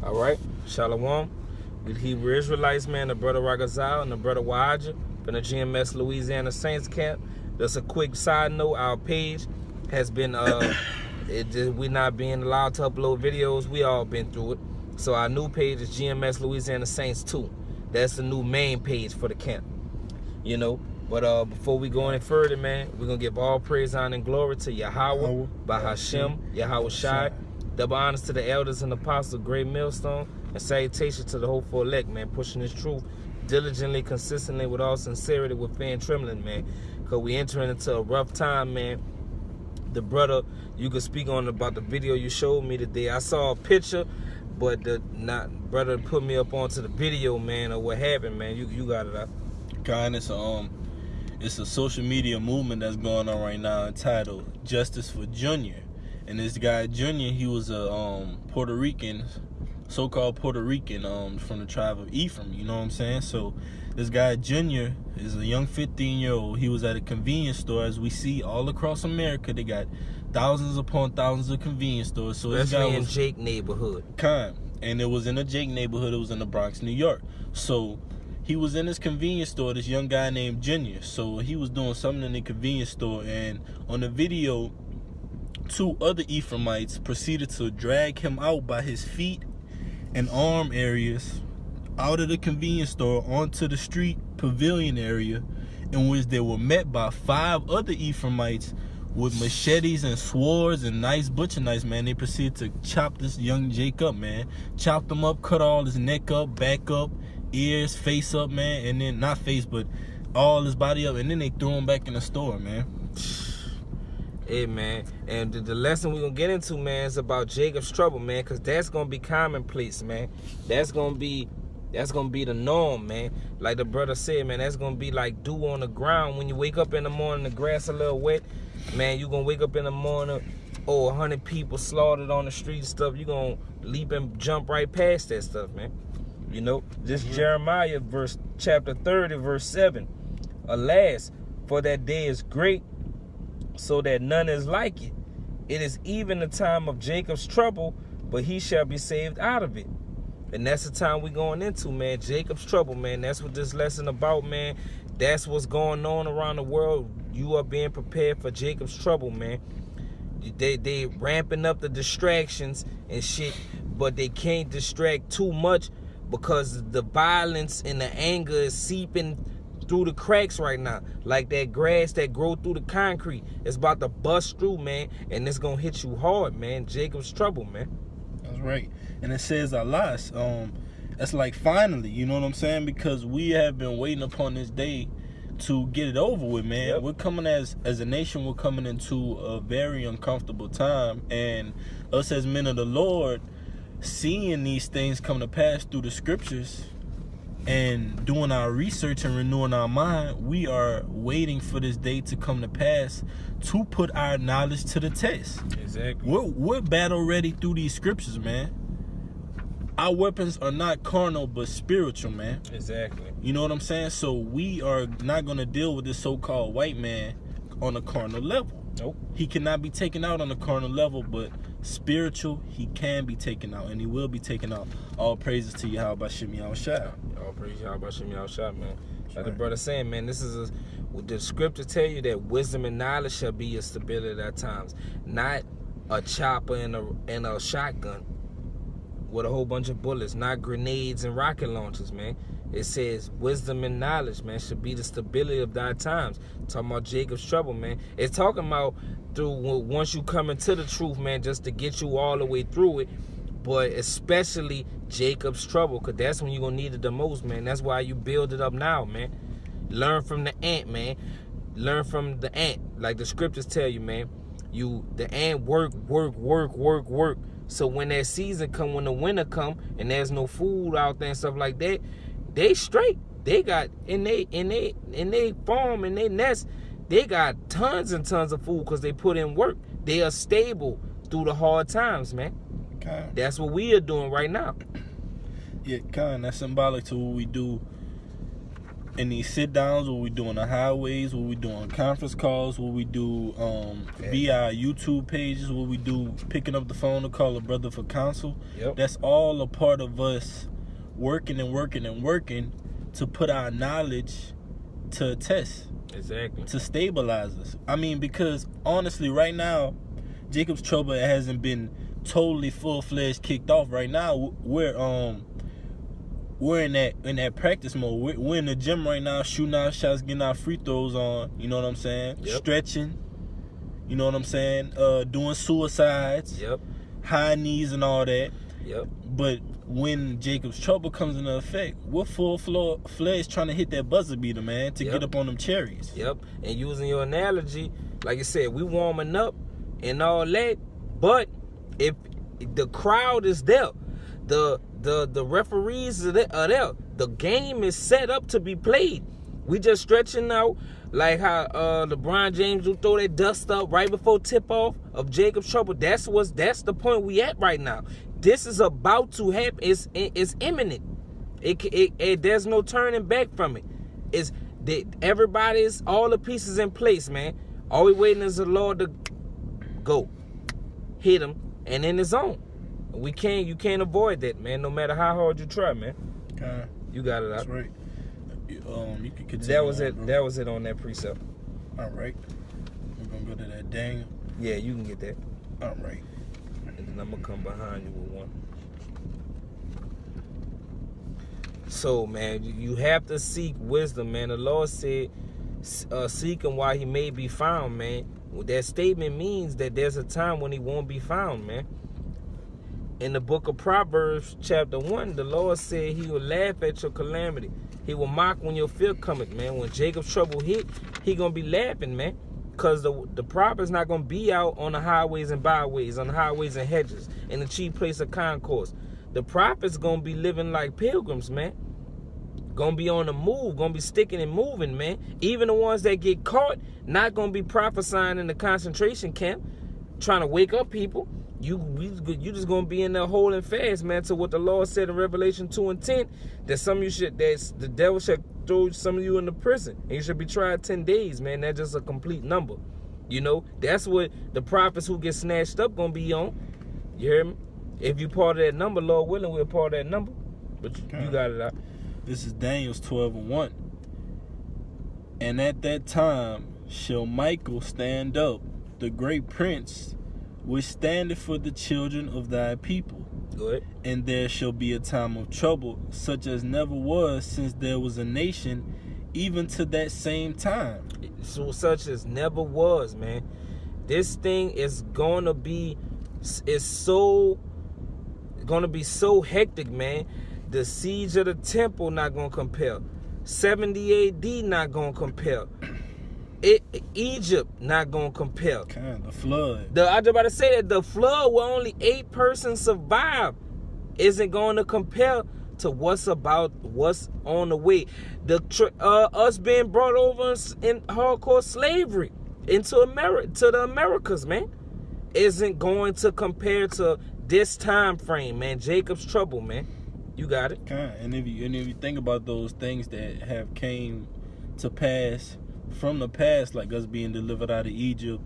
All right, Shalom. We the Hebrew Israelites, man, the brother Ragazal and the brother Wahaja from the GMS Louisiana Saints camp. Just a quick side note, our page has been, we not being allowed to upload videos. We all been through it. So our new page is GMS Louisiana Saints 2. That's the new main page for the camp, you know. But before we go any further, man, we're going to give all praise, honor, and glory to Yahweh, Bahashem, Yahweh Shai. Double honors to the elders and apostles of Great Millstone, and salutations to the hopeful elect, man, pushing this truth diligently, consistently, with all sincerity, with fear and trembling, man, because we entering into a rough time, man. The brother, you could speak on about the video you showed me today. I saw a picture, but the brother put me up onto the video, man, or what happened, man. You got it out. Kind, it's a social media movement that's going on right now entitled Justice for Junior. And this guy Junior, he was a Puerto Rican, so-called Puerto Rican, from the tribe of Ephraim, you know what I'm saying? So this guy Junior is a young 15-year-old. He was at a convenience store. As we see all across America, they got thousands upon thousands of convenience stores. So this guy was in Jake neighborhood. And it was in the Jake neighborhood. It was in the Bronx, New York. So he was in this convenience store, this young guy named Junior. So he was doing something in the convenience store, and on the video, two other Ephraimites proceeded to drag him out by his feet and arm areas out of the convenience store onto the street pavilion area, in which they were met by 5 other Ephraimites with machetes and swords and nice butcher knives, man. They proceeded to chop this young Jake up, man. Chopped him up, cut all his neck up, back up, ears, face up, man. And then, not face, but all his body up. And then they threw him back in the store, man. Hey, man, and the lesson we're going to get into, man, is about Jacob's trouble, man, because that's going to be commonplace, man. That's going to be the norm, man. Like the brother said, man, that's going to be like dew on the ground. When you wake up in the morning, the grass a little wet, man, you're going to wake up in the morning, 100 people slaughtered on the street and stuff. You're going to leap and jump right past that stuff, man. You know, this Jeremiah chapter 30, verse 7. Alas, for that day is great, so that none is like it. It is even the time of Jacob's trouble, but he shall be saved out of it. And that's the time we're going into, man. Jacob's trouble, man. That's what this lesson about, man. That's what's going on around the world. You are being prepared for Jacob's trouble, man. They ramping up the distractions and shit, but they can't distract too much because the violence and the anger is seeping through the cracks right now, like that grass that grow through the concrete. It's about to bust through, man, and it's gonna hit you hard, man. Jacob's trouble, man. That's right. And it says alas, that's like finally, you know what I'm saying? Because we have been waiting upon this day to get it over with, man. Yep. We're coming as a nation, we're coming into a very uncomfortable time, and us as men of the Lord, seeing these things come to pass through the scriptures and doing our research and renewing our mind, we are waiting for this day to come to pass to put our knowledge to the test. Exactly. We're battle ready through these scriptures, man. Our weapons are not carnal but spiritual, man. Exactly. You know what I'm saying? So we are not going to deal with this so-called white man on a carnal level. Nope. He cannot be taken out on a carnal level, but spiritual, he can be taken out, and he will be taken out. All praises to Yahweh Bashem Yahweh Shai. All praises to Yahweh Bashem Yahweh Shai, man. Like the brother saying, man, this is the scripture tell you that wisdom and knowledge shall be your stability at times, not a chopper and a shotgun with a whole bunch of bullets, not grenades and rocket launchers, man. It says wisdom and knowledge, man, should be the stability of thy times. Talking about Jacob's trouble, man. It's talking about once you come into the truth, man, just to get you all the way through it. But especially Jacob's trouble, because that's when you're going to need it the most, man. That's why you build it up now, man. Learn from the ant, man. Learn from the ant. Like the scriptures tell you, man. The ant work. So when that season come, when the winter come, and there's no food out there and stuff like that, they straight. They got in they farm, in they nest, they got tons and tons of food because they put in work. They are stable through the hard times, man. Okay. That's what we are doing right now. Yeah, that's symbolic to what we do in these sit downs, what we do on the highways, what we do on conference calls, what we do via our YouTube pages, what we do picking up the phone to call a brother for counsel. Yep. That's all a part of us working and working and working to put our knowledge to a test. Exactly. To stabilize us. I mean, because honestly, right now, Jacob's Trouble hasn't been totally full-fledged kicked off. Right now, we're in that practice mode. We're in the gym right now, shooting our shots, getting our free throws on. You know what I'm saying? Yep. Stretching. You know what I'm saying? Doing suicides. Yep. High knees and all that. Yep. But when Jacob's Trouble comes into effect, we're full-fledged trying to hit that buzzer beater, man, to get up on them cherries. Yep. And using your analogy, like I said, we warming up and all that, but if the crowd is there, the referees are there, the game is set up to be played. We just stretching out like how LeBron James will throw that dust up right before tip-off of Jacob's Trouble. That's the point we at right now. This is about to happen. It's imminent. There's no turning back from it. Everybody's all the pieces in place, man. All we waiting is the Lord to go, hit him, and in his own. You can't avoid that, man. No matter how hard you try, man. Okay. You got it out. That's right. You can continue. That was it. That was it on that precept. All right. We're gonna go to that Daniel. Yeah, you can get that. All right. And then I'm gonna come behind you with one. So, man, you have to seek wisdom, man. The Lord said, seek him while he may be found, man. That statement means that there's a time when he won't be found, man. In the book of Proverbs, chapter 1, the Lord said he will laugh at your calamity. He will mock when your fear cometh, man. When Jacob's trouble hit, he gonna be laughing, man. Because the prophet's not gonna be out on the highways and byways, on the highways and hedges, in the chief place of concourse. The prophet's gonna be living like pilgrims, man. Gonna be on the move, gonna be sticking and moving, man. Even the ones that get caught, not gonna be prophesying in the concentration camp, trying to wake up people. You just gonna be in there holding fast, man, to what the Lord said in Revelation 2:10, that the devil shall throw some of you into prison, and you should be tried 10 days, man. That's just a complete number. You know, that's what the prophets who get snatched up gonna be on. You hear me? If you part of that number, Lord willing, we're part of that number. But you got it out. This is Daniel 12:1. And at that time shall Michael stand up, the great prince, which standeth for the children of thy people. Go ahead. And there shall be a time of trouble, such as never was since there was a nation, even to that same time. So such as never was, man. This thing is gonna be so hectic, man. The siege of the temple not gonna compare. 70 AD not gonna compare. Egypt not gonna compare. The flood. I was about to say that the flood where only 8 persons survived isn't going to compare to what's on the way. Us being brought over in hardcore slavery into the Americas, man, isn't going to compare to this time frame, man. Jacob's trouble, man. You got it. And if you think about those things that have came to pass from the past, like us being delivered out of Egypt,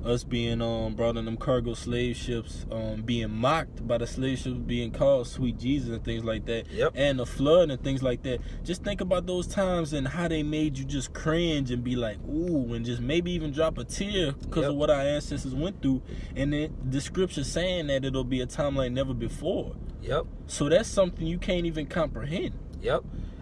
us being brought in them cargo slave ships, being mocked by the slave ships, being called sweet Jesus and things like that, and the flood and things like that. Just think about those times and how they made you just cringe and be like, ooh, and just maybe even drop a tear because of what our ancestors went through. And then the scripture saying that it'll be a time like never before. So that's something you can't even comprehend.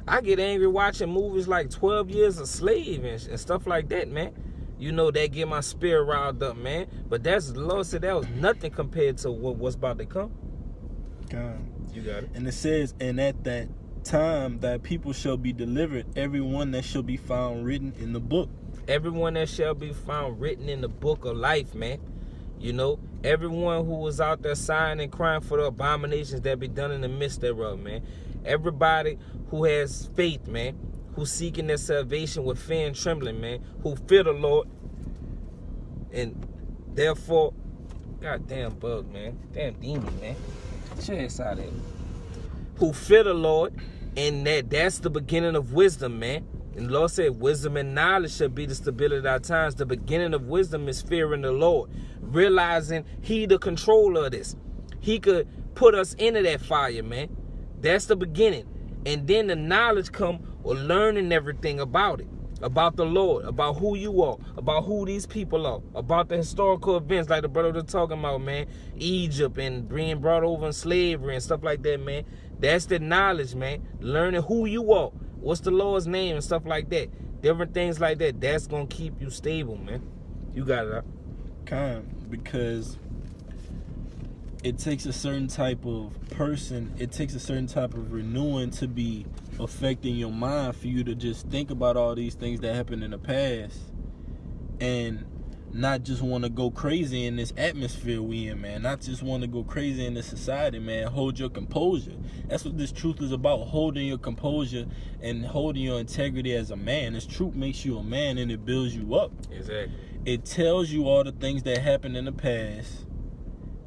I get angry watching movies like 12 Years a Slave and stuff like that, man. You know, that get my spirit riled up, man. But the Lord said that was nothing compared to what's about to come. You got it. And it says, and at that time thy people shall be delivered, everyone that shall be found written in the book. Everyone that shall be found written in the book of life, man. You know, everyone who was out there sighing and crying for the abominations that be done in the midst thereof, man. Everybody who has faith, man, who's seeking their salvation with fear and trembling, man, who fear the Lord, and therefore, goddamn bug, man, damn demon, man, get your ass out of here. Who fear the Lord, and that's the beginning of wisdom, man. And the Lord said, wisdom and knowledge shall be the stability of our times. The beginning of wisdom is fearing the Lord. Realizing he the controller of this. He could put us into that fire, man. That's the beginning. And then the knowledge come with learning everything about it. About the Lord, about who you are, about who these people are, about the historical events like the brother was talking about, man. Egypt and being brought over in slavery and stuff like that, man. That's the knowledge, man. Learning who you are. What's the Lord's name and stuff like that. Different things like that. That's going to keep you stable, man. You got it up. Because it takes a certain type of person, it takes a certain type of renewing to be affecting your mind for you to just think about all these things that happened in the past and not just want to go crazy in this atmosphere we in, man. Not just want to go crazy in this society, man. Hold your composure. That's what this truth is about, holding your composure and holding your integrity as a man. This truth makes you a man and it builds you up. Exactly. It tells you all the things that happened in the past.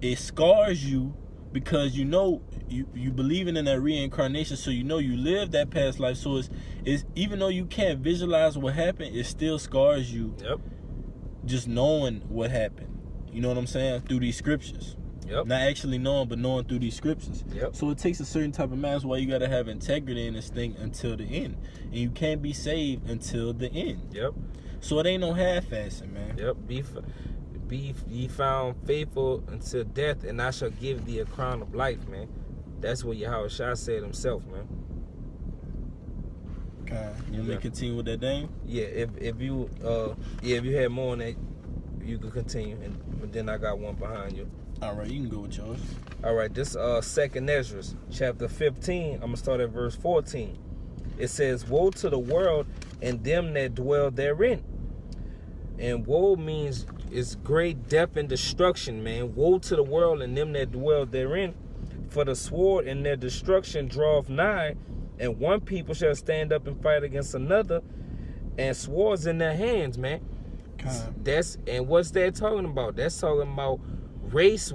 It scars you because you know you believing in that reincarnation, so you know you lived that past life. So it's even though you can't visualize what happened, it still scars you. Yep. Just knowing what happened. You know what I'm saying? Through these scriptures. Yep. Not actually knowing, but knowing through these scriptures. Yep. So it takes a certain type of man. That's why you got to have integrity in this thing until the end. And you can't be saved until the end. Yep. So it ain't no half-assing, man. Yep. Be ye found faithful until death, and I shall give thee a crown of life, man. That's what Yahweh Shah said himself, man. Okay. You want me to continue with that, Dame? Yeah, if you had more on that, you could continue, but then I got one behind you. All right, you can go with yours. All right, this Second Ezra, chapter 15. I'm gonna start at verse 14. It says, "Woe to the world and them that dwell therein." And woe means it's great death and destruction, man. Woe to the world and them that dwell therein. For the sword and their destruction draweth nigh, and one people shall stand up and fight against another, and swords in their hands, man. And what's that talking about? That's talking about race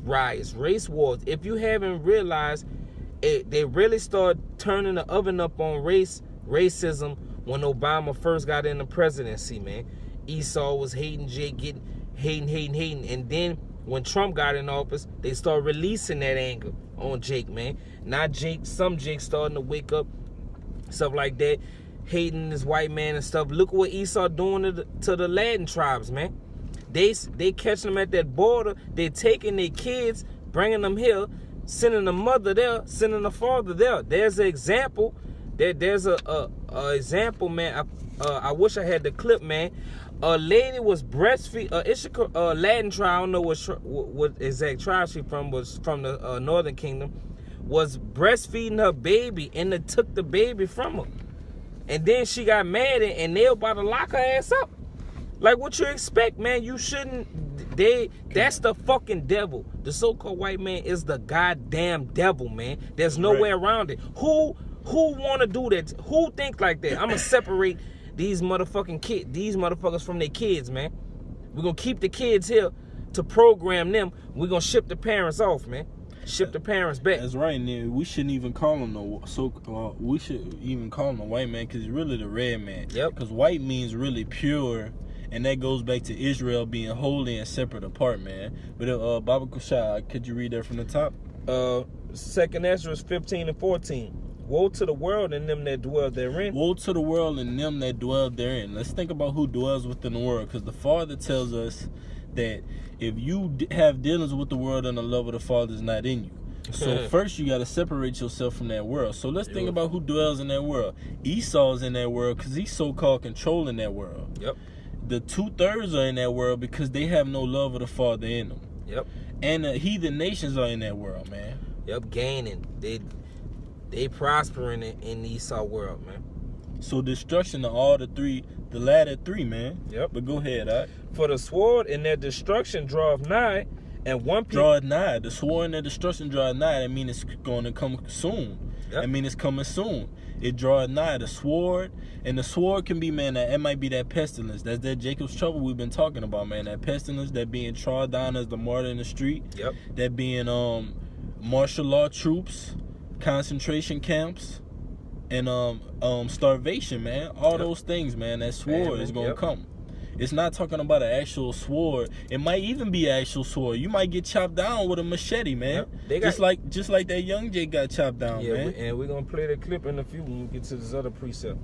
riots, race wars. If you haven't realized, they really start turning the oven up on racism when Obama first got in the presidency, man. Esau was hating Jake, hating, and then when Trump got in office, they started releasing that anger on Jake, man. Not Jake, some Jake starting to wake up, stuff like that, hating this white man and stuff. Look what Esau doing to the Latin tribes, man. They catching them at that border. They taking their kids, bringing them here, sending the mother there, sending the father there. There's an example. There's a example, man. I wish I had the clip, man. A lady was breastfeeding. It's a Latin tribe. I don't know what exact tribe she from. Was from the Northern Kingdom. Was breastfeeding her baby, and they took the baby from her. And then she got mad, and they were about to lock her ass up. Like, what you expect, man? You shouldn't. That's the fucking devil. The so-called white man is the goddamn devil, man. There's no way around it. Who want to do that? Who think like that? I'm gonna separate these motherfuckers from their kids, man. We're gonna keep the kids here to program them. We're gonna ship the parents off, man. Ship the parents back. That's right, and we shouldn't even call him we should even call him a white man, because he's really the red man. Yep. Because white means really pure, and that goes back to Israel being holy and separate apart, man. But Baba Kushai, could you read that from the top? Second Ezra 15 and 14. Woe to the world and them that dwell therein. Woe to the world and them that dwell therein. Let's think about who dwells within the world, because the Father tells us that if you have dealings with the world, and the love of the Father is not in you. So first you got to separate yourself from that world. So let's think about who dwells in that world. Esau's in that world because he's so-called controlling that world. Yep. The 2/3 are in that world because they have no love of the Father in them. Yep. And the heathen nations are in that world, man. Yep, gaining. They prospering in Esau world, man. So destruction of all the latter three, man. Yep. But go ahead, all right? For the sword and their destruction draweth nigh, and one people draweth nigh. The sword and their destruction draweth nigh. That means it's going to come soon. Yep. I mean, it's coming soon. It draweth nigh. The sword, and the sword can be, man, it might be that pestilence. That's that Jacob's trouble we've been talking about, man. That pestilence, that being trod down as the martyr in the street. Yep. That being martial law troops, concentration camps, and starvation, man. All those things, man. That sword is gonna come. It's not talking about an actual sword. It might even be an actual sword. You might get chopped down with a machete, man. Just like that young Jay got chopped down, man. And we're gonna play the clip in a few when we get to this other precept.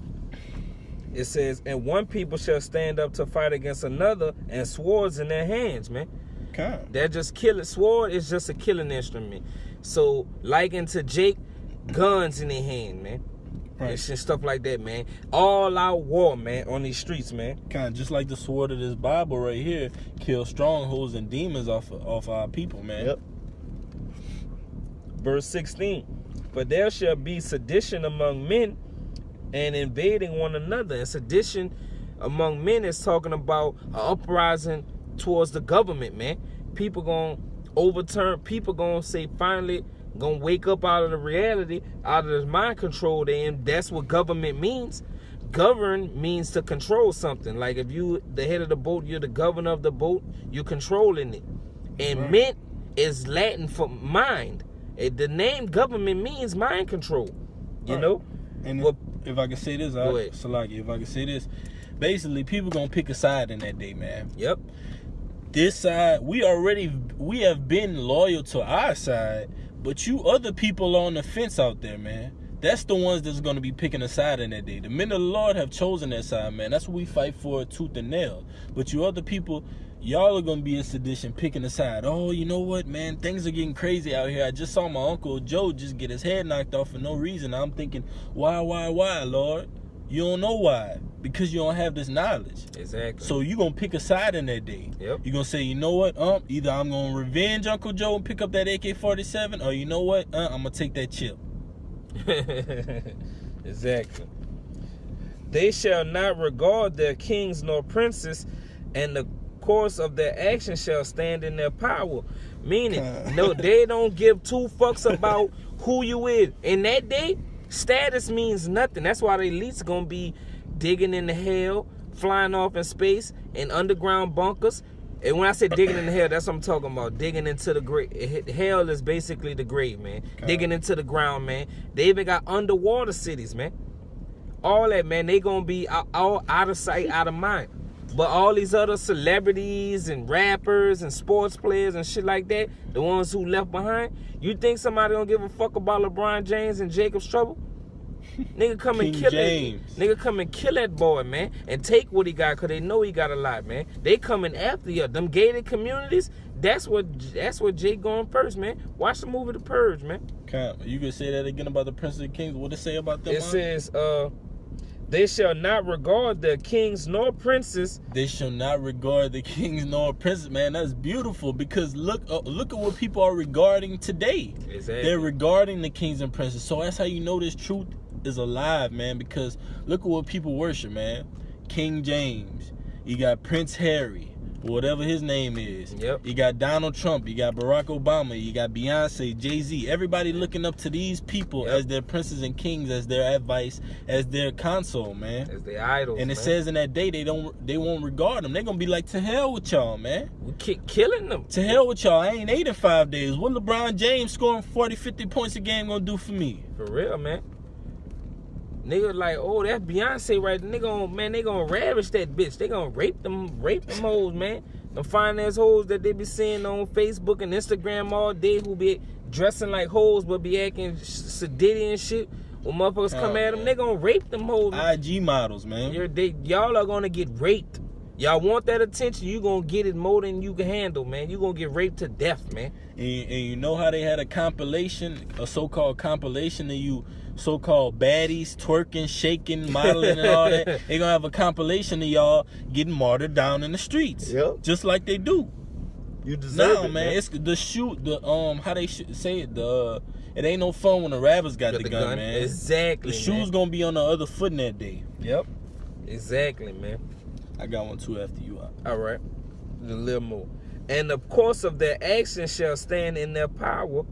It says, and one people shall stand up to fight against another, and swords in their hands, man. Okay. They're just killing. Sword is just a killing instrument. So, likened to Jake, guns in their hand, man. Right. And stuff like that, man. All out war, man, on these streets, man. Kind of just like the sword of this Bible right here, kill strongholds and demons off our people, man. Yep. Verse 16. For there shall be sedition among men and invading one another. And sedition among men is talking about an uprising towards the government, man. People gonna overturn, people gonna say finally gonna wake up out of the reality, out of this mind control they in. That's what government means. Govern means to control something. Like if you the head of the boat, you're the governor of the boat, you're controlling it. And mint is Latin for mind. The name government means mind control. You know? And if I can say this, Salaki, if I can say this, basically people gonna pick a side in that day, man. Yep. This side, we have been loyal to our side, but you other people on the fence out there, man, that's the ones that's going to be picking a side in that day. The men of the Lord have chosen that side, man. That's what we fight for, tooth and nail. But you other people, y'all are going to be in sedition picking a side. Oh, you know what, man? Things are getting crazy out here. I just saw my Uncle Joe just get his head knocked off for no reason. I'm thinking, why, Lord? You don't know why. Because you don't have this knowledge. Exactly. So you're going to pick a side in that day. Yep. You're going to say, you know what, either I'm going to revenge Uncle Joe and pick up that AK-47, or you know what, I'm going to take that chip. Exactly. They shall not regard their kings nor princes, and the course of their action shall stand in their power. Meaning, no, they don't give two fucks about who you is. In that day, status means nothing. That's why the elites gonna be digging into hell, flying off in space, in underground bunkers. And when I say digging in the hell, that's what I'm talking about. Digging into the grave. Hell is basically the grave, man. Digging into the ground, man. They even got underwater cities, man. All that, man. They gonna be all out of sight, out of mind. But all these other celebrities and rappers and sports players and shit like that, the ones who left behind, you think somebody gonna give a fuck about LeBron James and Jacob's Trouble? Nigga come and kill that. Nigga come and kill that boy, man, and take what he got, cause they know he got a lot, man. They coming after you. Them gated communities. That's what Jake going first, man. Watch the movie The Purge, man. You can say that again about the Prince of Kings. What it say about them? It says, they shall not regard the kings nor princes. They shall not regard the kings nor princes. Man, that's beautiful, because look at what people are regarding today. Exactly. They're regarding the kings and princes. So that's how you know this truth is alive, man, because look at what people worship, man. King James. You got Prince Harry, whatever his name is. Yep. You got Donald Trump. You got Barack Obama. You got Beyonce, Jay-Z. Everybody looking up to these people as their princes and kings, as their advice, as their console, man. As their idols, and it says in that day they won't regard them. They're gonna be like, to hell with y'all, man. We keep killing them. To hell with y'all. I ain't 8 in 5 days. What LeBron James scoring 40, 50 points a game gonna do for me? For real, man. Nigga like, oh, that's Beyonce right there. They gonna ravish that bitch. They gonna rape them hoes, man. Them fine ass hoes that they be seeing on Facebook and Instagram all day, who be dressing like hoes but be acting sedity and shit. When motherfuckers come at them, they gonna rape them hoes, man. IG models, man. Y'all are gonna get raped. Y'all want that attention, you gonna get it more than you can handle, man. You gonna get raped to death, man. And you know how they had a so-called compilation of you so-called baddies twerking, shaking, modeling, and all that. They gonna have a compilation of y'all getting martyred down in the streets. Yep. Just like they do. You deserve it, man. It's how they say it. It ain't no fun when the rappers got the gun, man. Exactly. The shoe's gonna be on the other foot in that day. Yep. Exactly, man. I got one too after you out. All right. A little more. And the course of their action shall stand in their power.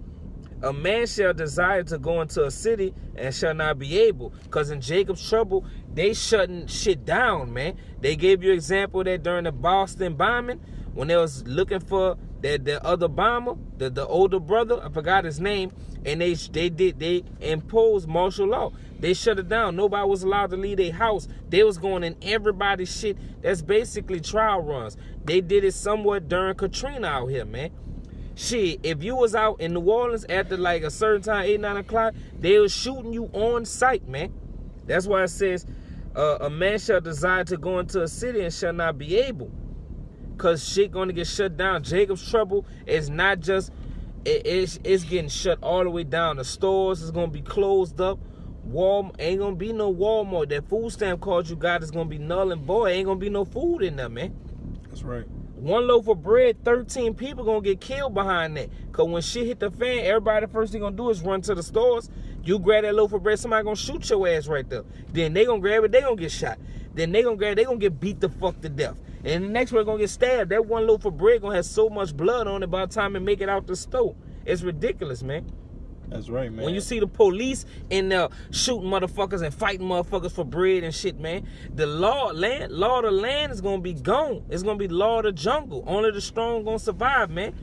A man shall desire to go into a city and shall not be able. Because in Jacob's Trouble, they shutting shit down, man. They gave you an example that during the Boston bombing, when they was looking for that the other bomber, the older brother, I forgot his name, and they imposed martial law. They shut it down. Nobody was allowed to leave their house. They was going in everybody's shit. That's basically trial runs. They did it somewhat during Katrina out here, man. Shit, if you was out in New Orleans after like a certain time, 8, 9 o'clock, they was shooting you on sight, man. That's why it says, a man shall desire to go into a city and shall not be able. Because shit going to get shut down. Jacob's Trouble is not just, it's getting shut all the way down. The stores is going to be closed up. Walmart, ain't going to be no Walmart. That food stamp card you got is going to be null and void. Ain't going to be no food in there, man. That's right. One loaf of bread, 13 people going to get killed behind that. Because when shit hit the fan, everybody the first thing going to do is run to the stores. You grab that loaf of bread, somebody going to shoot your ass right there. Then they going to grab it, they going to get shot. Then they going to grab it, they going to get beat the fuck to death. And the next one going to get stabbed. That one loaf of bread going to have so much blood on it by the time it make it out the store. It's ridiculous, man. That's right, man. When you see the police in there shooting motherfuckers and fighting motherfuckers for bread and shit, man, the law of the land is gonna be gone. It's gonna be law of the jungle. Only the strong gonna survive, man.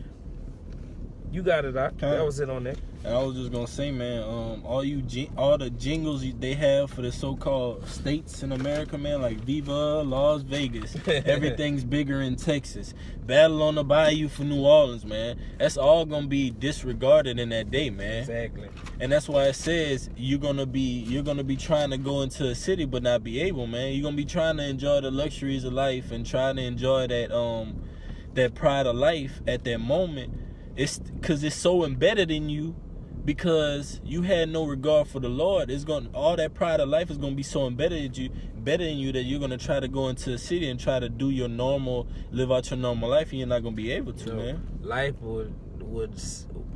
You got it, Doc. That was it on that. And I was just gonna say, man, all the jingles they have for the so-called states in America, man, like Viva Las Vegas, everything's bigger in Texas, Battle on the Bayou for New Orleans, man. That's all gonna be disregarded in that day, man. Exactly. And that's why it says you're gonna be trying to go into a city but not be able, man. You're gonna be trying to enjoy the luxuries of life and trying to enjoy that pride of life at that moment. It's because it's so embedded in you. Because you had no regard for the Lord, all that pride of life is gonna be so embedded in you that you're gonna try to go into a city and try to live out your normal life, and you're not gonna be able to, man. Life would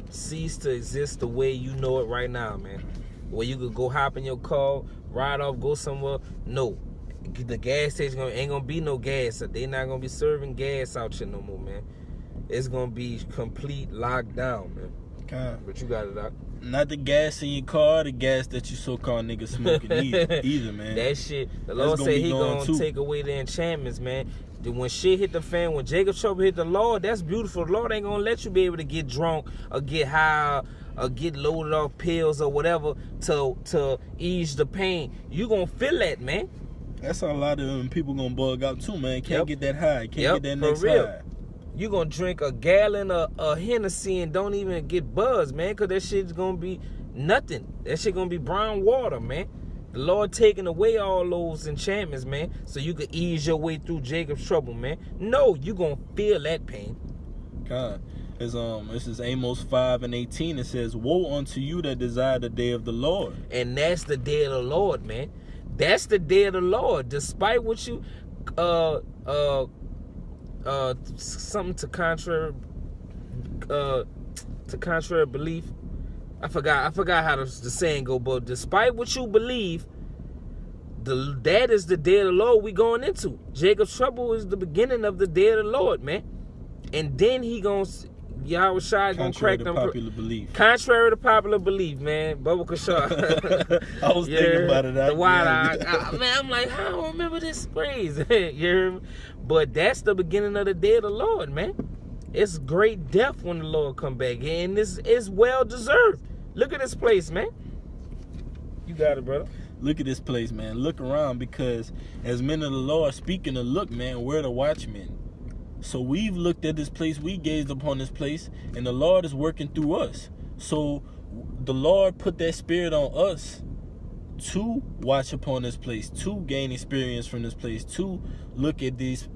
cease to exist the way you know it right now, man. Where you could go hop in your car, ride off, go somewhere. No, the gas station ain't gonna be no gas. They not gonna be serving gas out here no more, man. It's gonna be complete lockdown, man. God. But you got it out. Not the gas in your car, the gas that you so-called niggas smoking either, man. That shit, the Lord said he gonna take away the enchantments, man. When shit hit the fan, when Jacob's Trouble hit the Lord, that's beautiful. The Lord ain't gonna let you be able to get drunk or get high or get loaded off pills or whatever to ease the pain. You gonna feel that, man. That's how a lot of them people gonna bug out too, man. Can't get that high. Can't get that next high. You gonna drink a gallon of Hennessy and don't even get buzzed, man, because that shit's gonna be nothing. That shit gonna be brown water, man. The Lord taking away all those enchantments, man, so you could ease your way through Jacob's Trouble, man. No, you gonna feel that pain. God. This is Amos 5:18. It says, "Woe unto you that desire the day of the Lord." And that's the day of the Lord, man. That's the day of the Lord. Despite what you something to contrary belief. I forgot how the saying go, but despite what you believe, that is the day of the Lord we going into. Jacob's Trouble is the beginning of the day of the Lord, man. And then Yahweh Shai gonna crack them. Contrary to popular belief, man. Bubba Kashar. I was thinking about it. The wide eye. Man, I'm like, I don't remember this phrase. You hear me? But that's the beginning of the day of the Lord, man. It's great death when the Lord come back. And this is well deserved. Look at this place, man. You got it, brother. Look at this place, man. Look around, because as men of the Lord, speaking of look, man, we're the watchmen. So we've looked at this place, we gazed upon this place, and the Lord is working through us. So the Lord put that spirit on us to watch upon this place, to gain experience from this place, to look at this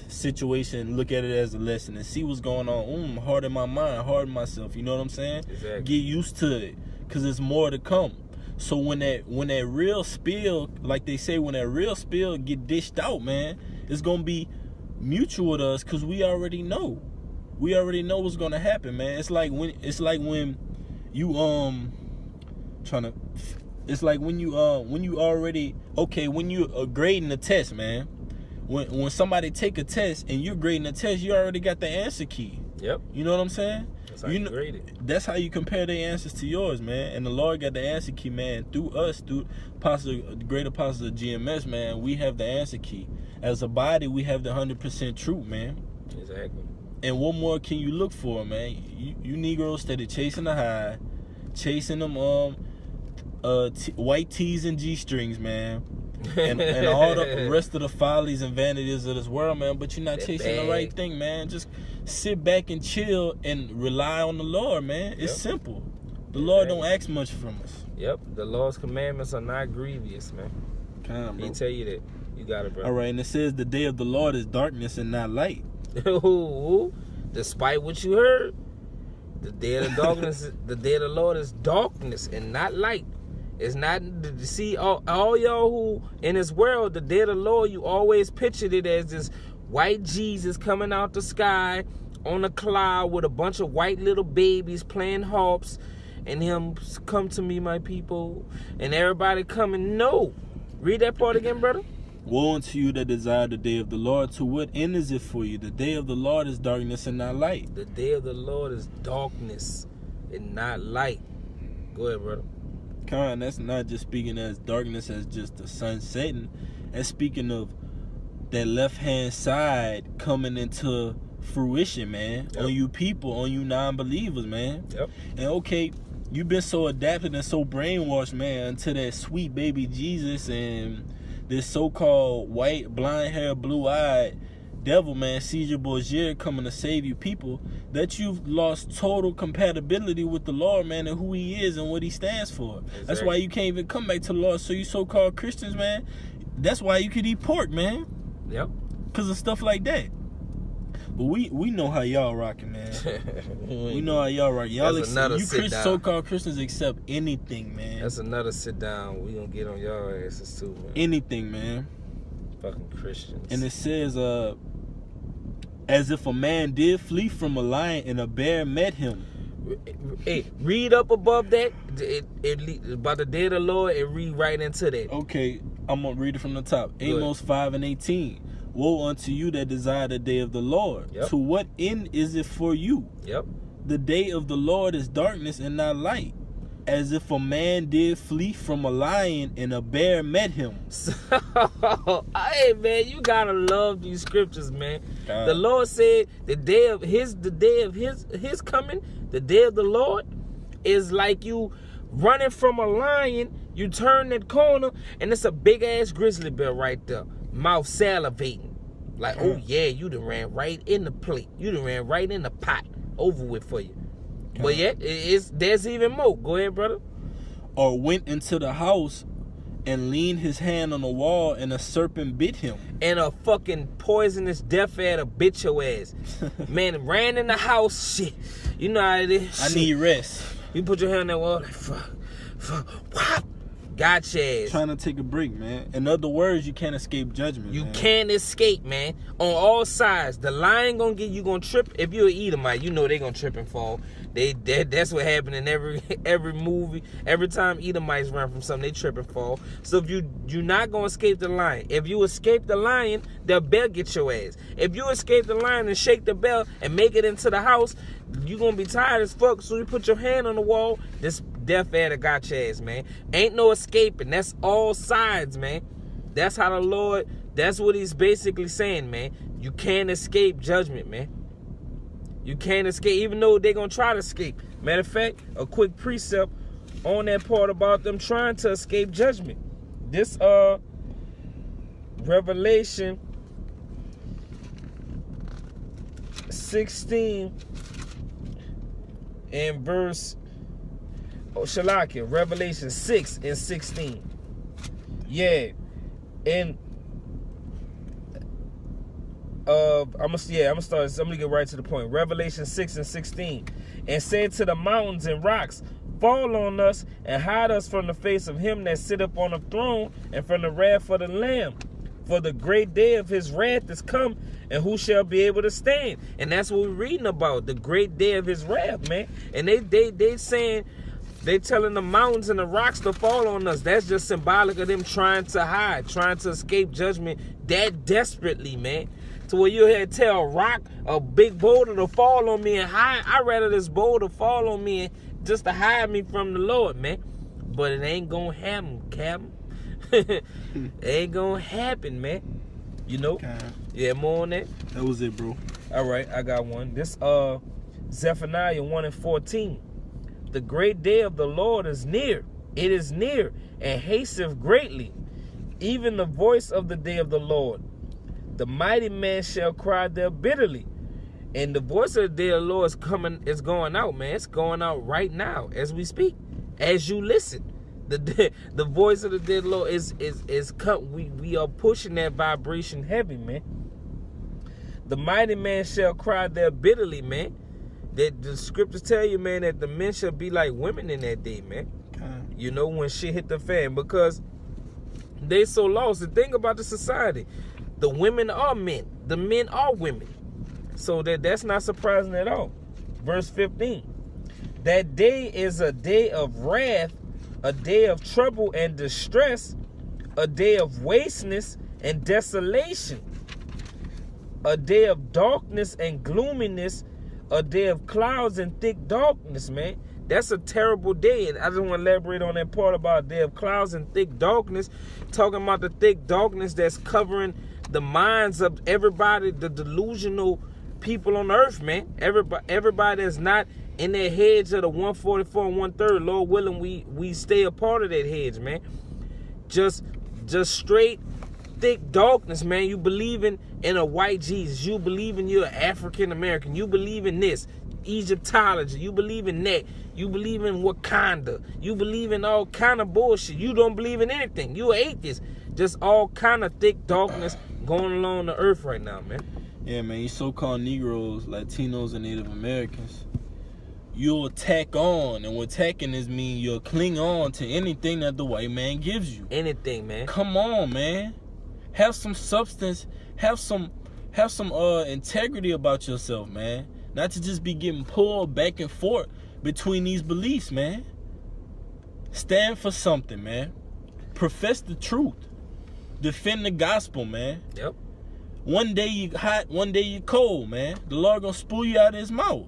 situation, look at it as a lesson and see what's going on. Harden my mind, harden myself, you know what I'm saying? Exactly. Get used to it, because there's more to come. So when that real spill, like they say, when that real spill get dished out, man, it's gonna be mutual to us, because we already know what's gonna happen, man. It's like when you grading a test, man. When somebody take a test and you're grading a test, you already got the answer key. Yep. You know what I'm saying? That's how you grade it. That's how you compare their answers to yours, man. And the Lord got the answer key, man. Through us, through the great apostles of GMS, man, we have the answer key. As a body, we have the 100% truth, man. Exactly. And what more can you look for, man? You Negroes steady chasing the high, chasing them white tees and G-strings, man. and all the rest of the follies and vanities of this world, man. But you're not chasing the right thing, man. Just sit back and chill and rely on the Lord, man. It's simple. The Lord don't ask much from us. Yep. The Lord's commandments are not grievous, man. Bro. He tell you that. You got it, bro. All right, and it says the day of the Lord is darkness and not light. Despite what you heard, the day of the darkness, the day of the Lord is darkness and not light. It's not, see, all y'all who in this world, the day of the Lord, you always pictured it as this white Jesus coming out the sky on a cloud with a bunch of white little babies playing harps, and him, come to me, my people, and everybody coming. No. Read that part again, brother. Woe unto you that desire the day of the Lord. To what end is it for you? The day of the Lord is darkness and not light. The day of the Lord is darkness and not light. Go ahead, brother. Con, that's not just speaking as darkness as just the sun setting. That's speaking of that left-hand side coming into fruition, man. Yep. On you people, on you non-believers, man. Yep. And okay, you've been so adapted and so brainwashed, man, to that sweet baby Jesus and this so-called white, blind-haired, blue-eyed devil, man, Caesar Borgia, coming to save you people, that you've lost total compatibility with the Lord, man, and who he is and what he stands for. Exactly. That's why you can't even come back to the Lord. So you so-called Christians, man, that's why you could eat pork, man. Yep. Because of stuff like that. But we know how y'all rocking, man. We know how y'all rocking. Y'all so-called Christians accept anything, man. That's another sit down. We gonna get on y'all asses too, man. Anything, man. Fucking Christians. And it says, as if a man did flee from a lion and a bear met him. Hey, read up above that. About the day of the Lord, and read right into that. Okay, I'm gonna read it from the top. Amos 5:18. Woe unto you that desire the day of the Lord. Yep. To what end is it for you? Yep. The day of the Lord is darkness and not light. As if a man did flee from a lion and a bear met him. Hey, man, you gotta love these scriptures, man. God. The Lord said the day of his coming, the day of the Lord, is like you running from a lion. You turn that corner, and it's a big ass grizzly bear right there, mouth salivating, like, oh yeah, you done ran right in the plate, you done ran right in the pot, over with for you. But yet, there's even more. Go ahead, brother. Or went into the house and leaned his hand on the wall, and a serpent bit him. And a fucking poisonous death adder bit your ass. Man, ran in the house, shit. You know how it is. I need rest. You put your hand on that wall, like, fuck, what? Got your ass. Trying to take a break, man. In other words, you can't escape judgment. You can't escape, man. On all sides. The lion gonna get you, gonna trip. If you're an Ephramite, you know they gonna trip and fall. That's what happened in every movie. Every time Ephraimites run from something, they trip and fall. So if you're not gonna escape the lion. If you escape the lion, the bear get your ass. If you escape the lion and shake the bell and make it into the house, you gonna be tired as fuck. So you put your hand on the wall. This death adder got your ass, man. Ain't no escaping. That's all sides, man. That's how the Lord. That's what he's basically saying, man. You can't escape judgment, man. You can't escape, even though they're going to try to escape. Matter of fact, a quick precept on that part about them trying to escape judgment. This, Revelation 16 and verse, Shalakia, Revelation 6 and 16. Yeah. And I'm gonna get right to the point. Revelation 6 and 16. And said to the mountains and rocks, fall on us and hide us from the face of him that sitteth on the throne and from the wrath of the Lamb. For the great day of his wrath is come, and who shall be able to stand? And that's what we're reading about, the great day of his wrath, man. And they saying, they telling the mountains and the rocks to fall on us. That's just symbolic of them trying to hide, trying to escape judgment that desperately, man. To where you had to tell a rock, a big boulder to fall on me and hide. I'd rather this boulder fall on me just to hide me from the Lord, man. But it ain't gonna happen, Captain. It ain't gonna happen, man. You know? Okay. Yeah, more on that. That was it, bro. All right, I got one. This Zephaniah 1:14. The great day of the Lord is near. It is near and hasteth greatly. Even the voice of the day of the Lord. The mighty man shall cry there bitterly. And the voice of the day of the Lord is going out, man. It's going out right now as we speak. As you listen. The voice of the day of the Lord is cut. We are pushing that vibration heavy, man. The mighty man shall cry there bitterly, man. That the scriptures tell you, man, that the men shall be like women in that day, man. You know, when shit hit the fan, because they so lost. The thing about the society, the women are men, the men are women. So that's not surprising at all. Verse 15. That day is a day of wrath, a day of trouble and distress, a day of wasteness and desolation, a day of darkness and gloominess, a day of clouds and thick darkness, man. That's a terrible day. And I just want to elaborate on that part about a day of clouds and thick darkness. Talking about the thick darkness that's covering the minds of everybody, the delusional people on earth, man. Everybody that's not in that hedge of the 144 and 1/3. Lord willing, we stay a part of that hedge, man. Just straight thick darkness, man. You believing in a white Jesus. You believing you're African American. You believe in this Egyptology. You believe in that. You believe in Wakanda. You believe in all kind of bullshit. You don't believe in anything. You an atheist. Just all kind of thick darkness going along the earth right now, man. Yeah, man. You so-called Negroes, Latinos, and Native Americans, you'll tack on, and what tacking is mean you'll cling on to anything that the white man gives you. Anything, man. Come on, man. Have some substance. Have some integrity about yourself, man. Not to just be getting pulled back and forth between these beliefs, man. Stand for something, man. Profess the truth. Defend the gospel, man. Yep. One day you hot, one day you cold, man. The Lord gonna spew you out of his mouth.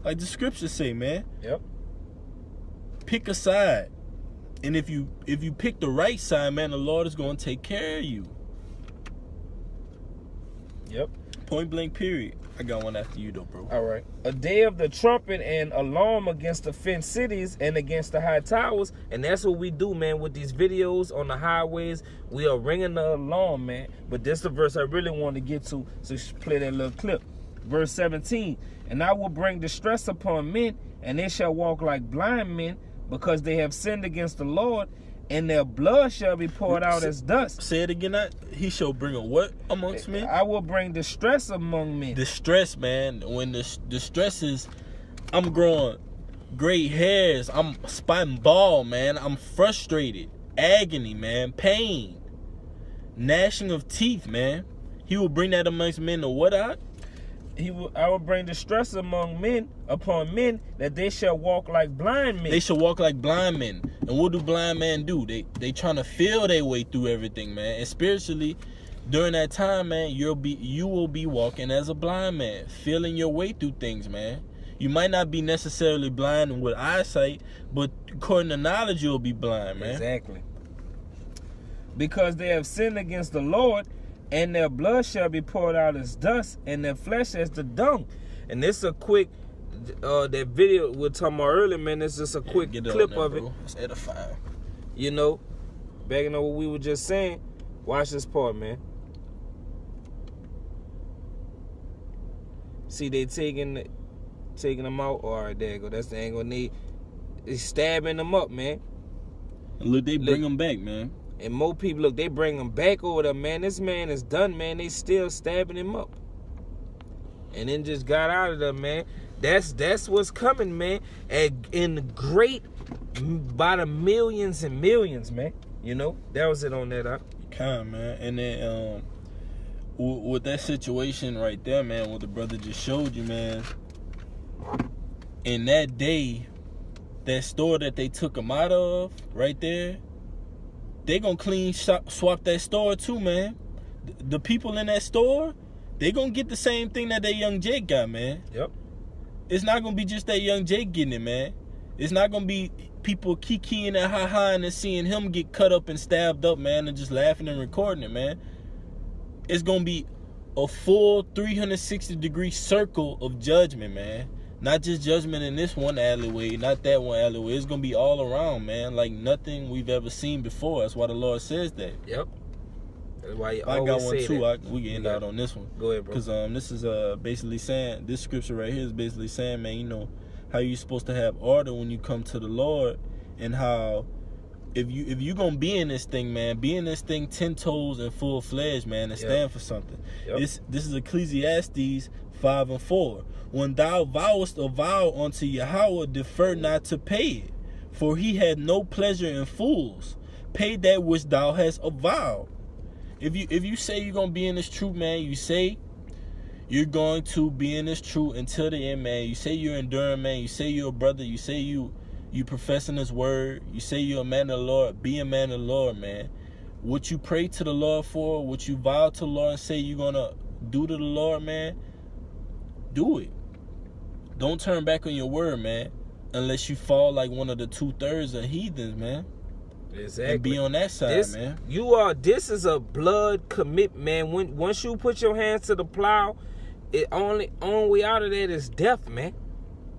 Like the scriptures say, man. Yep. Pick a side. And if you pick the right side, man, the Lord is gonna take care of you. Yep. Point blank, period. I got one after you, though, bro. All right. A day of the trumpet and alarm against the fenced cities and against the high towers. And that's what we do, man, with these videos on the highways. We are ringing the alarm, man. But this is the verse I really want to get to, so play that little clip. Verse 17. And I will bring distress upon men, and they shall walk like blind men, because they have sinned against the Lord, and their blood shall be poured out as dust. Say it again. He shall bring a what amongst men? I will bring distress among men. Distress, man. When the distress is, I'm growing gray hairs. I'm spotting bald, man. I'm frustrated. Agony, man. Pain. Gnashing of teeth, man. He will bring that amongst men to what out? I will bring distress upon men, that they shall walk like blind men. They shall walk like blind men. And what do blind men do? They trying to feel their way through everything, man. And spiritually, during that time, man, you will be walking as a blind man, feeling your way through things, man. You might not be necessarily blind with eyesight, but according to knowledge, you'll be blind, man. Exactly. Because they have sinned against the Lord, and their blood shall be poured out as dust, and their flesh as the dung. And this is a quick, that video we were talking about earlier, man. This is just a quick clip of it. It's edifying. You know, backing on what we were just saying. Watch this part, man. See, they taking them out. All right, there you go. That's the angle. They stabbing them up, man. Look, they bring them back, man. And more people, look, they bring him back over there, man. This man is done, man. They still stabbing him up. And then just got out of there, man. That's what's coming, man. In great, by the millions and millions, man. You know, that was it on that, huh? Kind, man. And then, with that situation right there, man, what the brother just showed you, man. In that day, that store that they took him out of, right there, they gonna clean swap that store too, man. The people in that store, they gonna get the same thing that young Jake got, man. Yep. It's not gonna be just that young Jake getting it, man. It's not gonna be people kikiing and ha-haing and seeing him get cut up and stabbed up, man, and just laughing and recording it, man. It's gonna be a full 360-degree circle of judgment, man. Not just judgment in this one alleyway, not that one alleyway. It's going to be all around, man, like nothing we've ever seen before. That's why the Lord says that. Yep. That's why you I always got one say too. that. We can end out on this one. Go ahead, bro. Because this is basically saying, this scripture right here is basically saying, man, you know, how you supposed to have order when you come to the Lord, and how if you gonna be in this thing, man, be in this thing 10 toes and full fledged, man, and stand for something. Yep. This is Ecclesiastes 5:4. When thou vowest a vow unto Yahweh, defer not to pay it, for he had no pleasure in fools. Pay that which thou hast avowed. If you say you're gonna be in this truth, man, you say you're going to be in this truth until the end, man. You say you're enduring, man. You say you're a brother. You say you professing his word. You say you're a man of the Lord. Be a man of the Lord, man. What you pray to the Lord for, what you vow to the Lord and say you're gonna do to the Lord, man, do it. Don't turn back on your word, man, unless you fall like one of the 2/3 of heathens, man. Exactly. And be on that side, man. This is a blood commitment, man. Once you put your hands to the plow, only way out of that is death, man.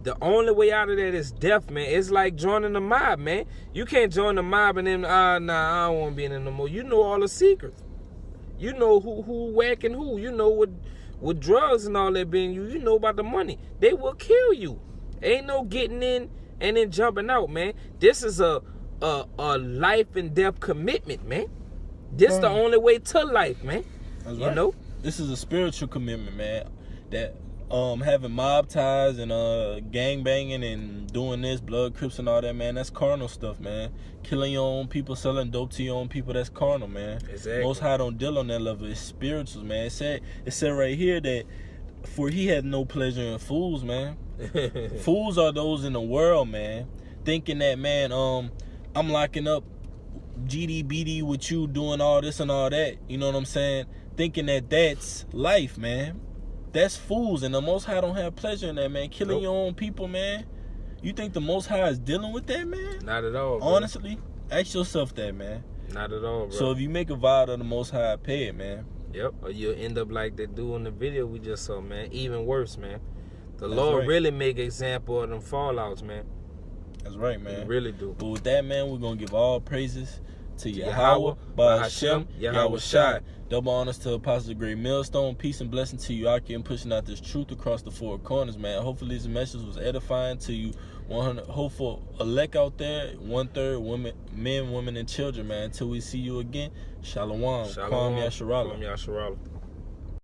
The only way out of that is death, man. It's like joining the mob, man. You can't join the mob and then, I don't want to be in it no more. You know all the secrets. You know who whacking who. You know what drugs and all that being used. You know about the money. They will kill you. Ain't no getting in and then jumping out, man. This is a life and death commitment, man. This the only way to life, man. That's you right. know? This is a spiritual commitment, man. That having mob ties and gang banging and doing this, blood crips and all that, man, that's carnal stuff, man. Killing your own people, selling dope to your own people, that's carnal, man. Exactly. Most High don't deal on that level. It's spiritual, man. It said right here that for he had no pleasure in fools, man. Fools are those in the world, man, thinking that, man, I'm locking up GDBD with you doing all this and all that. You know what I'm saying? Thinking that that's life, man. That's fools, and the Most High don't have pleasure in that, man. Killing your own people, man. You think the Most High is dealing with that, man? Not at all, bro. Honestly, ask yourself that, man. Not at all, bro. So if you make a vow to the Most High, pay it, man. Yep. Or you'll end up like that dude in the video we just saw, man. Even worse, man. The That's Lord right. really make example of them fallouts, man. That's right, man. He really do. But with that, man, we're going to give all praises to Yahweh, Bahashem, Yahweh Shai. Double honors to Apostle Great Millstone. Peace and blessing to you out here and pushing out this truth across the four corners, man. Hopefully this message was edifying to you. 100 hopeful elect out there, 1/3 women, men, women, and children, man. Until we see you again, Shalom. Shalom. Kwam Yasharala. Kwam Yasharala.